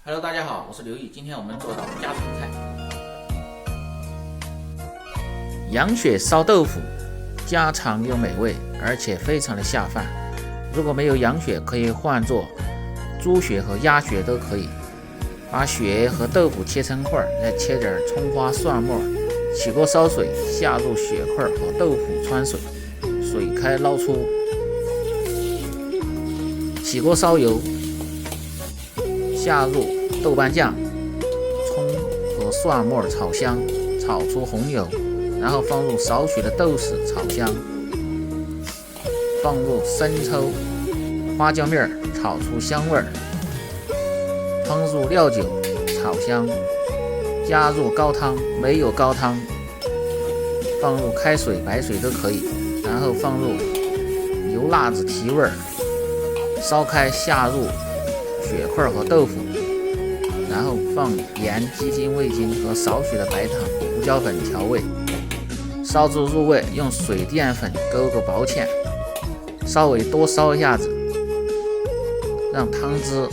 Hello， 大家好，我是刘毅，今天我们做道家常菜——羊血烧豆腐，家常又美味，而且非常的下饭。如果没有羊血，可以换作猪血和鸭血都可以。把血和豆腐切成块，再切点葱花、蒜末，起锅烧水，下入血块和豆腐汆水，水开捞出。起锅烧油，下入豆瓣酱、葱和蒜末炒香，炒出红油，然后放入少许的豆豉炒香，放入生抽、花椒面炒出香味儿，烹入料酒炒香，加入高汤，没有高汤放入开水、白水都可以，然后放入油辣子提味儿，烧开下入血块和豆腐，然后放盐、鸡精、味精和少许的白糖、胡椒粉调味，烧至入味，用水淀粉勾个薄芡，稍微多烧一下子，让汤汁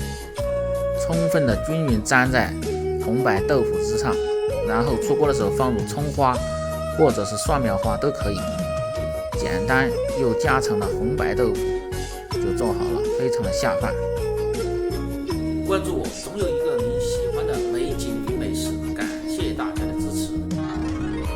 充分的均匀粘在红白豆腐之上，然后出锅的时候放入葱花或者是蒜苗花都可以。简单又家常的红白豆腐就做好了，非常的下饭。关注我，总有一个你